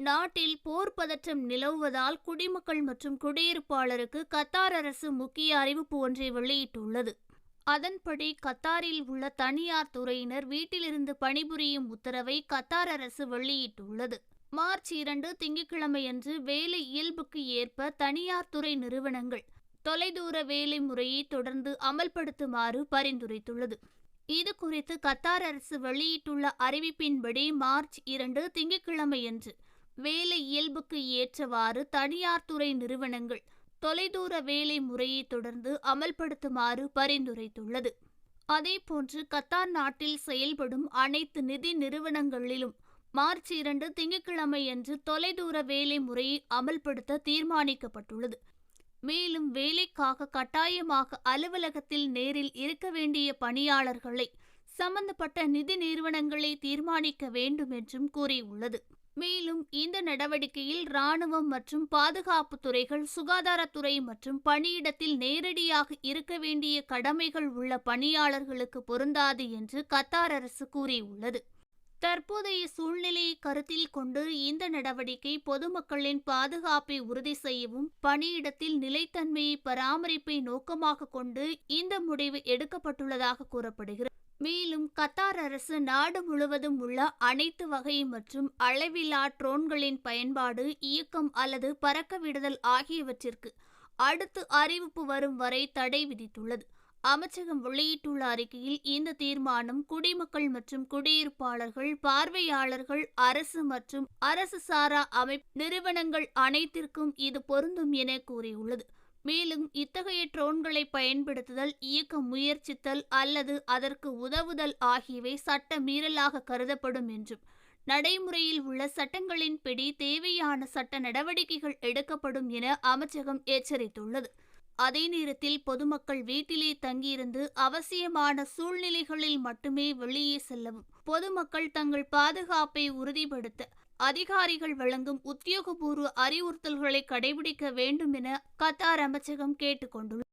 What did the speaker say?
நாட்டில் போர் பதற்றம் நிலவுவதால் குடிமக்கள் மற்றும் குடியிருப்பாளருக்கு கத்தார் அரசு முக்கிய அறிவிப்பு ஒன்றை வெளியிட்டுள்ளது. அதன்படி கத்தாரில் உள்ள தனியார் துறையினர் வீட்டிலிருந்து பணிபுரியும் உத்தரவை கத்தார் அரசு வெளியிட்டுள்ளது. மார்ச் 2 திங்கட்கிழமையன்று வேலை இயல்புக்கு ஏற்ப தனியார் துறை நிறுவனங்கள் தொலைதூர வேலை முறையை தொடர்ந்து அமல்படுத்துமாறு பரிந்துரைத்துள்ளது. இது குறித்து கத்தார் அரசு வெளியிட்டுள்ள அறிவிப்பின்படி மார்ச் 2 திங்கட்கிழமையன்று வேலை இயல்புக்கு ஏற்றவாறு தனியார் துறை நிறுவனங்கள் தொலைதூர வேலை முறையை தொடர்ந்து அமல்படுத்துமாறு பரிந்துரைத்துள்ளது. அதேபோன்று கத்தார் நாட்டில் செயல்படும் அனைத்து நிதி நிறுவனங்களிலும் மார்ச் 2 திங்கட்கிழமையன்று தொலைதூர வேலை முறையை அமல்படுத்த தீர்மானிக்கப்பட்டுள்ளது. மேலும் வேலைக்காக கட்டாயமாக அலுவலகத்தில் நேரில் இருக்க வேண்டிய பணியாளர்களை சம்பந்தப்பட்ட நிதி நிறுவனங்களை தீர்மானிக்க வேண்டும் என்றும் கூறியுள்ளது. மேலும் இந்த நடவடிக்கையில் இராணுவம் மற்றும் பாதுகாப்பு துறைகள், சுகாதாரத்துறை மற்றும் பணியிடத்தில் நேரடியாக இருக்க வேண்டிய கடமைகள் உள்ள பணியாளர்களுக்கு பொருந்தாது என்று கத்தார் அரசு கூறியுள்ளது. தற்போதைய சூழ்நிலையை கருத்தில் கொண்டு இந்த நடவடிக்கை பொதுமக்களின் பாதுகாப்பை உறுதி செய்யவும் பணியிடத்தில் நிலைத்தன்மையை பராமரிப்பை நோக்கமாக கொண்டு இந்த முடிவு எடுக்கப்பட்டுள்ளதாக கூறப்படுகிறது. மேலும் கத்தார் அரசு நாடு முழுவதும் உள்ள அனைத்து வகை மற்றும் அளவிலா ட்ரோன்களின் பயன்பாடு, இயக்கம் அல்லது பறக்க விடுதல் ஆகியவற்றிற்கு அடுத்து அறிவிப்பு வரும் வரை தடை விதித்துள்ளது. அமைச்சகம் வெளியிட்டுள்ள அறிக்கையில் இந்த தீர்மானம் குடிமக்கள் மற்றும் குடியிருப்பாளர்கள், பார்வையாளர்கள், அரசு மற்றும் அரசு சாரா நிறுவனங்கள் அனைத்திற்கும் இது பொருந்தும் என கூறியுள்ளது. மேலும் இத்தகைய ட்ரோன்களை பயன்படுத்துதல், இயக்க முயற்சித்தல் அல்லது அதற்கு உதவுதல் ஆகியவை சட்ட மீறலாக கருதப்படும் என்றும் நடைமுறையில் உள்ள சட்டங்களின்படி தேவையான சட்ட நடவடிக்கைகள் எடுக்கப்படும் என அமைச்சகம் எச்சரித்துள்ளது. அதே நேரத்தில் பொதுமக்கள் வீட்டிலே தங்கியிருந்து அவசியமான சூழ்நிலைகளில் மட்டுமே வெளியே செல்லவும், பொதுமக்கள் தங்கள் பாதுகாப்பை உறுதிப்படுத்த அதிகாரிகள் வழங்கும் உத்தியோகபூர்வ அறிவுறுத்தல்களை கடைபிடிக்க வேண்டும் என கத்தார் அமைச்சகம் கேட்டுக்கொண்டுள்ளது.